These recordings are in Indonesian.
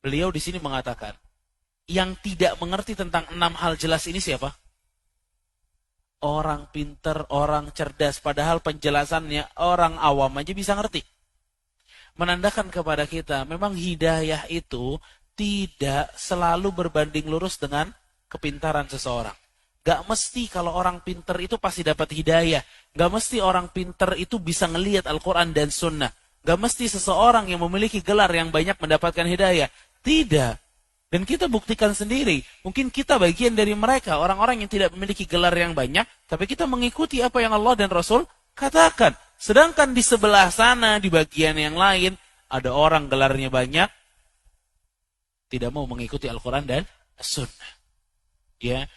Beliau di sini mengatakan, yang tidak mengerti tentang 6 hal jelas ini siapa? Orang pinter, orang cerdas, padahal penjelasannya orang awam aja bisa ngerti. Menandakan kepada kita, memang hidayah itu tidak selalu berbanding lurus dengan kepintaran seseorang. Gak mesti kalau orang pinter itu pasti dapat hidayah. Gak mesti orang pinter itu bisa ngelihat Al-Quran dan Sunnah. Gak mesti seseorang yang memiliki gelar yang banyak mendapatkan hidayah. Tidak. Dan kita buktikan sendiri, mungkin kita bagian dari mereka, orang-orang yang tidak memiliki gelar yang banyak, tapi kita mengikuti apa yang Allah dan Rasul katakan. Sedangkan di sebelah sana, di bagian yang lain, ada orang gelarnya banyak, tidak mau mengikuti Al-Quran dan Sunnah. Ya,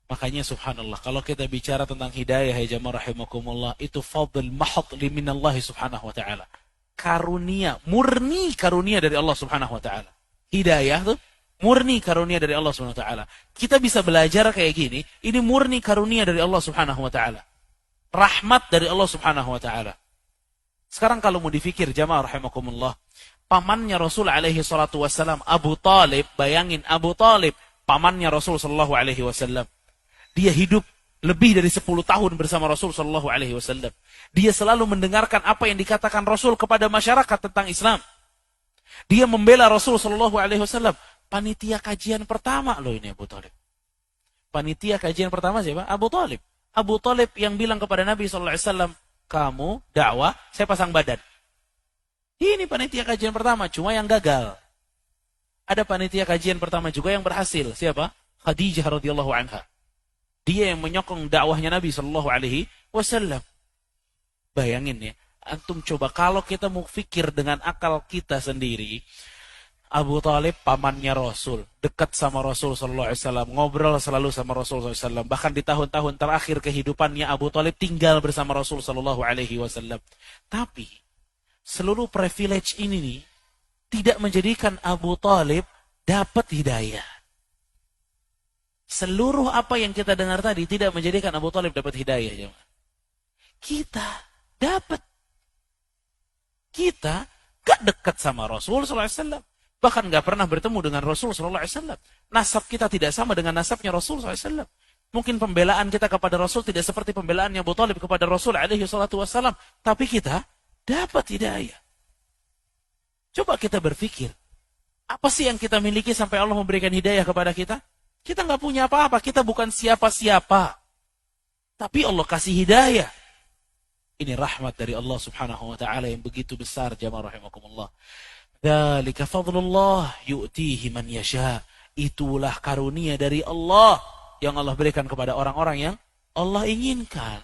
makanya subhanallah, kalau kita bicara tentang hidayah, ya jamaah rahimakumullah, itu fadl mahad minallahi subhanahu wa ta'ala. Karunia, murni karunia dari Allah subhanahu wa ta'ala. Hidayah tuh murni karunia dari Allah Subhanahu wa taala. Kita bisa belajar kayak gini, ini murni karunia dari Allah Subhanahu wa taala. Rahmat dari Allah Subhanahu wa taala. Sekarang kalau mau dipikir jamaah rahimakumullah, pamannya Rasul alaihi salatu wasallam, Abu Talib, bayangin Abu Talib, pamannya Rasul sallallahu alaihi wasallam. Dia hidup lebih dari 10 tahun bersama Rasul sallallahu alaihi wasallam. Dia selalu mendengarkan apa yang dikatakan Rasul kepada masyarakat tentang Islam. Dia membela Rasul sallallahu alaihi wasallam. Panitia kajian pertama loh ini Abu Talib. Panitia kajian pertama siapa? Abu Talib. Abu Talib yang bilang kepada Nabi sallallahu alaihi wasallam, "Kamu dakwah, saya pasang badan." Ini panitia kajian pertama, cuma yang gagal. Ada panitia kajian pertama juga yang berhasil. Siapa? Khadijah radhiyallahu anha. Dia yang menyokong dakwahnya Nabi sallallahu alaihi wasallam. Bayangin ya. Antum coba kalau kita mau fikir dengan akal kita sendiri, Abu Talib pamannya Rasul, dekat sama Rasul sallallahu alaihi wasallam, ngobrol selalu sama Rasul sallallahu alaihi wasallam. Bahkan di tahun-tahun terakhir kehidupannya Abu Talib tinggal bersama Rasul sallallahu alaihi wasallam. Tapi seluruh privilege ini nih tidak menjadikan Abu Talib dapat hidayah. Seluruh apa yang kita dengar tadi tidak menjadikan Abu Talib dapat hidayah. Kita dapat. Kita gak dekat sama Rasul sallallahu alaihi wasallam. Bahkan gak pernah bertemu dengan Rasul sallallahu alaihi wasallam. Nasab kita tidak sama dengan nasabnya Rasul sallallahu alaihi wasallam. Mungkin pembelaan kita kepada Rasul tidak seperti pembelaannya Abu Talib kepada Rasul alaihi salatu wasallam. Tapi kita dapat hidayah. Coba kita berpikir. Apa sih yang kita miliki sampai Allah memberikan hidayah kepada kita? Kita gak punya apa-apa. Kita bukan siapa-siapa. Tapi Allah kasih hidayah. Ini rahmat dari Allah subhanahu wa ta'ala yang begitu besar jamaah rahimakumullah. Dzalika fadlullah yu'tihi man yasha. Itulah karunia dari Allah yang Allah berikan kepada orang-orang yang Allah inginkan.